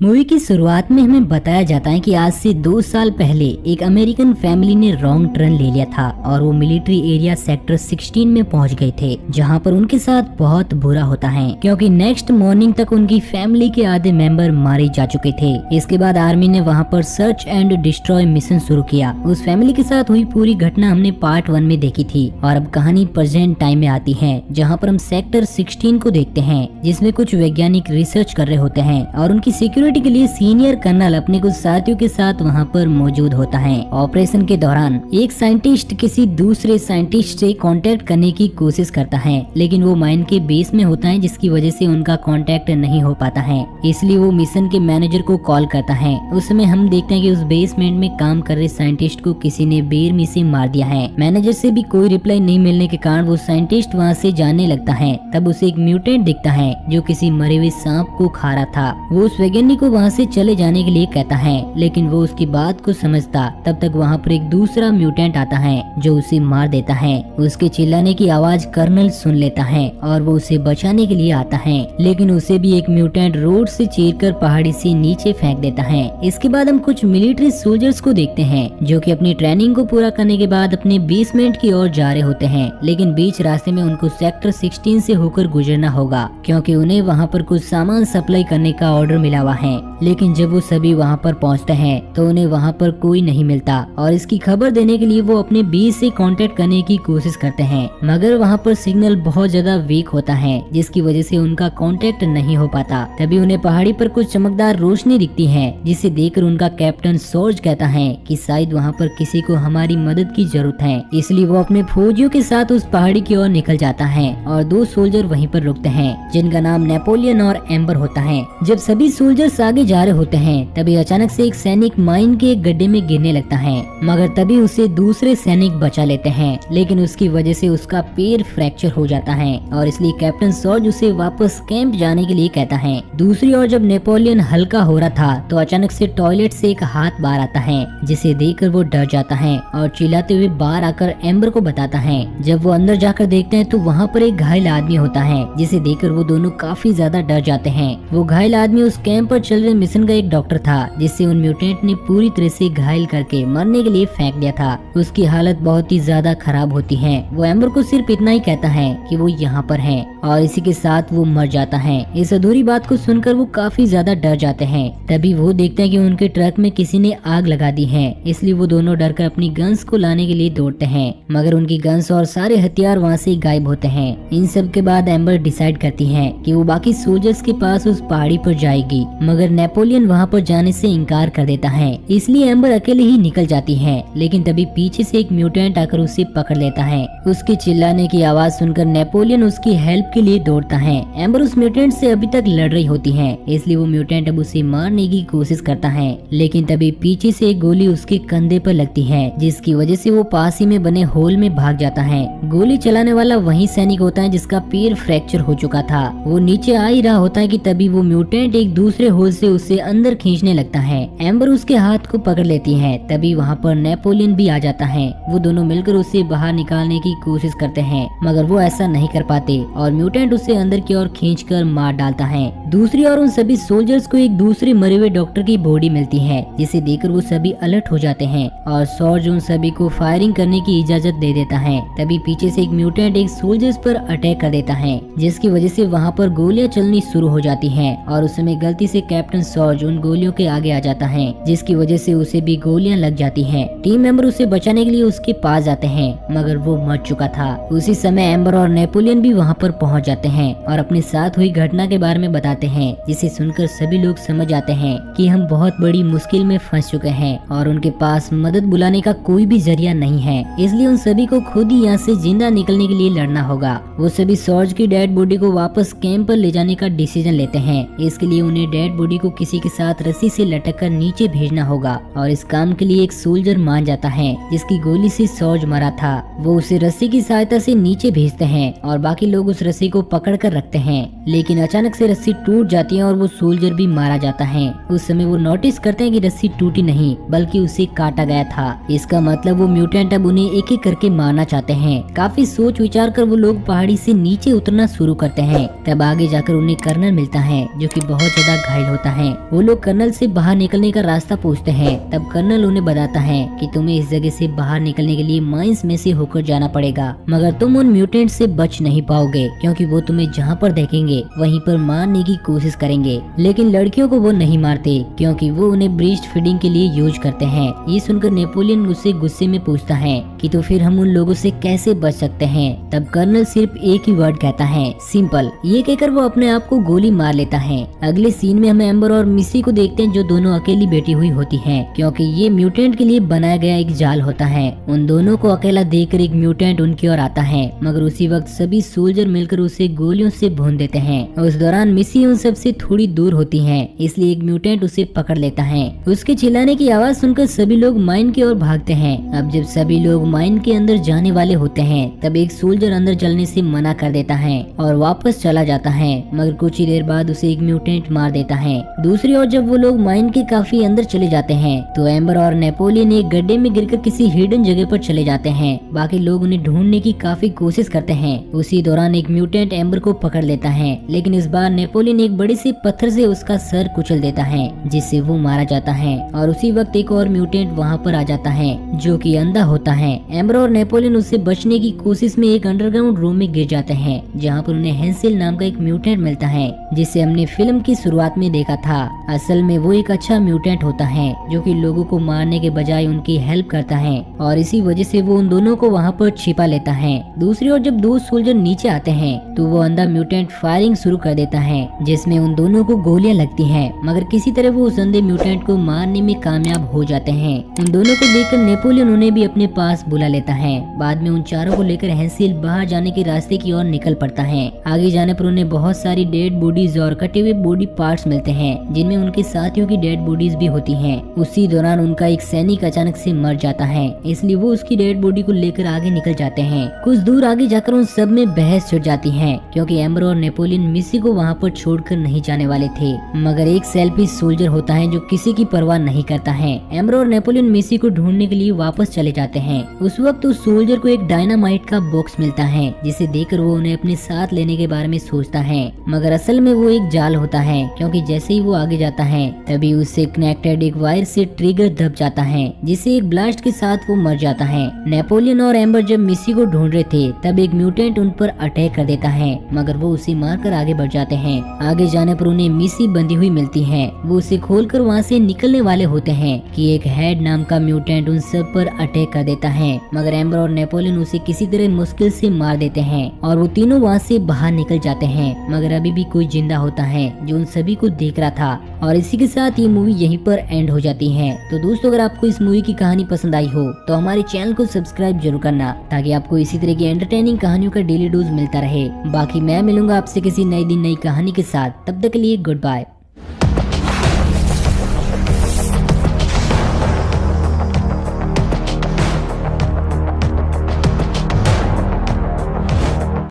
Movie की शुरुआत में हमें बताया जाता है कि आज से 2 साल पहले एक अमेरिकन फैमिली ने रॉन्ग टर्न ले लिया था और वो मिलिट्री एरिया सेक्टर 16 में पहुंच गए थे, जहां पर उनके साथ बहुत बुरा होता है क्योंकि नेक्स्ट मॉर्निंग तक उनकी फैमिली के आधे मेंबर मारे जा चुके थे। इसके बाद आर्मी ने वहां पर सर्च एंड डिस्ट्रॉय मिशन शुरू किया। उस फैमिली के साथ हुई पूरी घटना हमने पार्ट 1 में देखी थी और अब कहानी प्रेजेंट टाइम में आती है, जहाँ पर हम सेक्टर 16 को देखते हैं, जिसमें कुछ वैज्ञानिक रिसर्च कर रहे होते हैं और उनकी सिक्योरिटी के लिए सीनियर कर्नल अपने कुछ साथियों के साथ वहां पर मौजूद होता है। ऑपरेशन के दौरान एक साइंटिस्ट किसी दूसरे साइंटिस्ट से कांटेक्ट करने की कोशिश करता है, लेकिन वो माइन के बेस में होता है, जिसकी वजह से उनका कांटेक्ट नहीं हो पाता है। इसलिए वो मिशन के मैनेजर को कॉल करता है। उस समय हम देखते हैं कि उस बेसमेंट में काम कर रहे साइंटिस्ट को किसी ने बेरहमी से मार दिया है। मैनेजर से भी कोई रिप्लाई नहीं मिलने के कारण वो साइंटिस्ट वहाँ से जाने लगता है। तब उसे एक म्यूटेंट दिखता है जो किसी मरे हुए सांप को खा रहा था। वो उस वैज्ञानिक को वहाँ से चले जाने के लिए कहता है, लेकिन वो उसकी बात को समझता। तब तक वहाँ पर एक दूसरा म्यूटेंट आता है जो उसे मार देता है। उसके चिल्लाने की आवाज कर्नल सुन लेता है और वो उसे बचाने के लिए आता है, लेकिन उसे भी एक म्यूटेंट रोड से चीरकर पहाड़ी से नीचे फेंक देता है। इसके बाद हम कुछ मिलिट्री सोल्जर्स को देखते हैं जो कि अपनी ट्रेनिंग को पूरा करने के बाद अपने बेसमेंट की ओर जा रहे होते हैं, लेकिन बीच रास्ते में उनको सेक्टर 16 से होकर गुजरना होगा क्योंकि उन्हें वहाँ पर कुछ सामान सप्लाई करने का ऑर्डर मिला हुआ है। लेकिन जब वो सभी वहाँ पर पहुँचते हैं तो उन्हें वहाँ पर कोई नहीं मिलता और इसकी खबर देने के लिए वो अपने बेस से कांटेक्ट करने की कोशिश करते हैं, मगर वहाँ पर सिग्नल बहुत ज्यादा वीक होता है, जिसकी वजह से उनका कांटेक्ट नहीं हो पाता। तभी उन्हें पहाड़ी पर कुछ चमकदार रोशनी दिखती है, जिसे देखकर उनका कैप्टन सॉर्ज कहता है कि शायद वहाँ पर किसी को हमारी मदद की जरूरत है। इसलिए वो अपने फौजियों के साथ उस पहाड़ी की ओर निकल जाता है और 2 सोल्जर वहीं पर रुकते हैं, जिनका नाम नेपोलियन और एम्बर होता है। जब सभी सोल्जर्स आगे जा रहे होते हैं तभी अचानक से एक सैनिक माइन के एक गड्ढे में गिरने लगता है, मगर तभी उसे दूसरे सैनिक बचा लेते हैं, लेकिन उसकी वजह से उसका पैर फ्रैक्चर हो जाता है और इसलिए कैप्टन सॉर्ज उसे वापस कैंप जाने के लिए कहता है। दूसरी ओर जब नेपोलियन हल्का हो रहा था तो अचानक से टॉयलेट से एक हाथ बाहर आता है, जिसे देखकर वो डर जाता है और चिल्लाते हुए बाहर आकर एम्बर को बताता है। जब वो अंदर जाकर देखते हैं तो वहाँ पर एक घायल आदमी होता है, जिसे देखकर वो दोनों काफी ज्यादा डर जाते हैं। वो घायल आदमी उस कैंप पर चल रहे मिशन का एक डॉक्टर था, जिससे उन म्यूटेंट ने पूरी तरह से घायल करके मरने के लिए फेंक दिया था। उसकी हालत बहुत ही ज्यादा खराब होती है। वो एम्बर को सिर्फ इतना ही कहता है कि वो यहाँ पर है और इसी के साथ वो मर जाता है। इस अधूरी बात को सुनकर वो काफी ज्यादा डर जाते हैं। तभी वो देखते हैं कि उनके ट्रक में किसी ने आग लगा दी है, इसलिए वो दोनों डरकर अपनी गन्स को लाने के लिए दौड़ते हैं, मगर उनकी गन्स और सारे हथियार वहाँ से गायब होते हैं। इन सब के बाद एम्बर डिसाइड करती है कि वो बाकी सोल्जर्स के पास उस पहाड़ी पर जाएगी, मगर नेपोलियन वहाँ पर जाने से इनकार कर देता है, इसलिए एम्बर अकेले ही निकल जाती है। लेकिन तभी पीछे से एक म्यूटेंट आकर उसे पकड़ लेता है। उसके चिल्लाने की आवाज सुनकर नेपोलियन उसकी हेल्प के लिए दौड़ता है। एम्बर उस म्यूटेंट से अभी तक लड़ रही होती है, इसलिए वो म्यूटेंट अब उसे मारने की कोशिश करता है, लेकिन तभी पीछे से एक गोली उसके कंधे पर लगती है, जिसकी वजह से वो पास ही में बने होल में भाग जाता है। गोली चलाने वाला वही सैनिक होता है जिसका पैर फ्रैक्चर हो चुका था। वो नीचे आ ही रहा होता है कि तभी वो म्यूटेंट एक दूसरे होल से उसे अंदर खींचने लगता है। एम्बर उसके हाथ को पकड़ लेती है। तभी वहाँ पर नेपोलियन भी आ जाता है। वो दोनों मिलकर उसे बाहर निकालने की कोशिश करते हैं, मगर वो ऐसा नहीं कर पाते और म्यूटेंट उसे अंदर की ओर खींचकर मार डालता है। दूसरी ओर उन सभी सोल्जर्स को एक दूसरे मरे हुए डॉक्टर की बॉडी मिलती है, जिसे देखकर वो सभी अलर्ट हो जाते हैं और सॉर्ज उन सभी को फायरिंग करने की इजाजत दे देता है। तभी पीछे से एक म्यूटेंट एक सोल्जर्स पर अटैक कर देता है, जिसकी वजह से वहाँ पर गोलियां चलनी शुरू हो जाती हैं और उस समय गलती से कैप्टन सॉर्ज उन गोलियों के आगे आ जाता है, जिसकी वजह से उसे भी गोलियां लग जाती हैं। टीम मेंबर उसे बचाने के लिए उसके पास जाते हैं, मगर वो मर चुका था। उसी समय एम्बर और नेपोलियन भी वहाँ पर पहुँच जाते हैं और अपने साथ हुई घटना के बारे में बताते हैं, जिसे सुनकर सभी लोग समझ जाते हैं कि हम बहुत बड़ी मुश्किल में फंस चुके हैं और उनके पास मदद बुलाने का कोई भी जरिया नहीं है, इसलिए उन सभी को खुद ही यहाँ से जिंदा निकलने के लिए लड़ना होगा। वो सभी सॉर्ज की डेड बॉडी को वापस कैंप पर ले जाने का डिसीजन लेते हैं। इसके लिए उन्हें डेड बॉडी को किसी के साथ रस्सी से लटक कर नीचे भेजना होगा और इस काम के लिए एक सोल्जर मान जाता है, जिसकी गोली से सॉर्ज मरा था। वो उसे रस्सी की सहायता से नीचे भेजते हैं और बाकी लोग उस रस्सी रस्सी को पकड़ कर रखते हैं, लेकिन अचानक से रस्सी टूट जाती है और वो सोल्जर भी मारा जाता है। उस समय वो नोटिस करते हैं कि रस्सी टूटी नहीं बल्कि उसे काटा गया था। इसका मतलब वो म्यूटेंट अब उन्हें एक एक करके मारना चाहते हैं। काफी सोच विचार कर वो लोग पहाड़ी से नीचे उतरना शुरू करते हैं। तब आगे जाकर उन्हें कर्नल मिलता है जो कि बहुत ज्यादा घायल होता है। वो लोग कर्नल से बाहर निकलने का रास्ता पूछते हैं। तब कर्नल उन्हें बताता है कि तुम्हें इस जगह से बाहर निकलने के लिए माइंस में से होकर जाना पड़ेगा, मगर तुम उन म्यूटेंट से बच नहीं पाओगे क्योंकि वो तुम्हें जहाँ पर देखेंगे वहीं पर मारने की कोशिश करेंगे। लेकिन लड़कियों को वो नहीं मारते क्योंकि वो उन्हें ब्रीस्ट फीडिंग के लिए यूज करते हैं। ये सुनकर नेपोलियन उससे गुस्से में पूछता है कि तो फिर हम उन लोगों से कैसे बच सकते हैं। तब कर्नल सिर्फ एक ही वर्ड कहता है, सिंपल। ये कहकर वो अपने आप को गोली मार लेता है। अगले सीन में हम एम्बर और मिसी को देखते हैं जो दोनों अकेली बैठी हुई होती हैं क्योंकि ये म्यूटेंट के लिए बनाया गया एक जाल होता है। उन दोनों को अकेला देखकर एक म्यूटेंट उनकी ओर आता है, मगर उसी वक्त सभी सोल्जर मिलकर उसे गोलियों से भून देते हैं। उस दौरान मिसी उन सब से थोड़ी दूर होती है, इसलिए एक म्यूटेंट उसे पकड़ लेता है। उसके चिल्लाने की आवाज सुनकर सभी लोग माइन की ओर भागते हैं। अब जब सभी लोग माइन के अंदर जाने वाले होते हैं तब एक सोल्जर अंदर चलने से मना कर देता है और वापस चला जाता है, मगर कुछ ही देर बाद उसे एक म्यूटेंट मार देता है। दूसरी ओर जब वो लोग माइन के काफी अंदर चले जाते हैं तो एम्बर और नेपोलियन एक गड्ढे में गिरकर किसी हिडन जगह पर चले जाते हैं। बाकी लोग उन्हें ढूंढने की काफी कोशिश करते हैं। उसी दौरान एक म्यूटेंट एम्बर को पकड़ लेता है, लेकिन इस बार नेपोलियन एक बड़े से पत्थर से उसका सर कुचल देता है जिससे वो मारा जाता है। और उसी वक्त एक और म्यूटेंट वहाँ पर आ जाता है जो कि अंधा होता है। एम्बर और नेपोलियन उससे बचने की कोशिश में एक अंडरग्राउंड रूम में गिर जाते हैं जहाँ पर उन्हें हेंसेल नाम का एक म्यूटेंट मिलता है जिसे हमने फिल्म की शुरुआत में देखा था। असल में वो एक अच्छा म्यूटेंट होता है जो कि लोगों को मारने के बजाय उनकी हेल्प करता है और इसी वजह से वो उन दोनों को वहाँ पर छिपा लेता है। दूसरी ओर जब दो सोल्जर नीचे आते हैं तो वो अंधा म्यूटेंट फायरिंग शुरू कर देता है जिसमें उन दोनों को गोलियां लगती हैं, मगर किसी तरह वो उस अंधे म्यूटेंट को मारने में कामयाब हो जाते हैं। उन दोनों को देखकर नेपोलियन उन्हें भी अपने पास बुला लेता है। बाद में उन चारों को लेकर हेंसेल बाहर जाने के रास्ते की ओर निकल पड़ता है। आगे जाने पर उन्हें बहुत सारी डेड बॉडीज और कटे हुए बॉडी पार्ट्स मिलते हैं जिनमें उनके साथियों की डेड बॉडीज भी होती हैं। उसी दौरान उनका एक सैनिक अचानक से मर जाता है, इसलिए वो उसकी डेड बॉडी को लेकर आगे निकल जाते हैं। कुछ दूर आगे जाकर उन सब में बहस छिड़ जाती है क्योंकि एम्बर और नेपोलियन मिसी को वहाँ पर छोड़कर नहीं जाने वाले थे, मगर एक सेल्फिश सोल्जर होता है जो किसी की परवाह नहीं करता है। एम्बर और नेपोलियन मिसी को ढूंढने के लिए वापस चले जाते हैं। उस वक्त उस सोल्जर को एक डायनामाइट का बॉक्स मिलता है जिसे देखकर वो उन्हें अपने साथ लेने के बारे में सोचता है, मगर असल में वो एक जाल होता है क्योंकि जैसे ही वो आगे जाता है तभी उससे कनेक्टेड एक वायर से ट्रिगर दब जाता है जिससे एक ब्लास्ट के साथ वो मर जाता है। नेपोलियन और एम्बर जब मिसी को ढूंढ रहे थे तब एक म्यूटेंट उन पर अटैक कर देता है, मगर वो उसे मारकर आगे बढ़ जाते हैं। आगे जाने पर उन्हें मिसी बंधी हुई मिलती है। वो उसे खोलकर वहाँ से निकलने वाले होते हैं कि एक हेड नाम का म्यूटेंट उन सब पर अटैक कर देता है, मगर एम्बर और नेपोलियन उसे किसी तरह मुश्किल से मार देते हैं और वो तीनों वहाँ से बाहर निकल जाते हैं, मगर अभी भी कोई जिंदा होता है जो उन सभी को देख रहा था। और इसी के साथ ये मूवी यहीं पर एंड हो जाती है। तो दोस्तों, अगर आपको इस मूवी की कहानी पसंद आई हो तो हमारे चैनल को सब्सक्राइब जरूर करना ताकि आपको इसी तरह की एंटरटेनिंग कहानियों का डेली डोज मिलता रहे। बाकी मैं मिलूंगा आपसे किसी नई दिन नई कहानी के साथ। तब तक के लिए गुड बाय।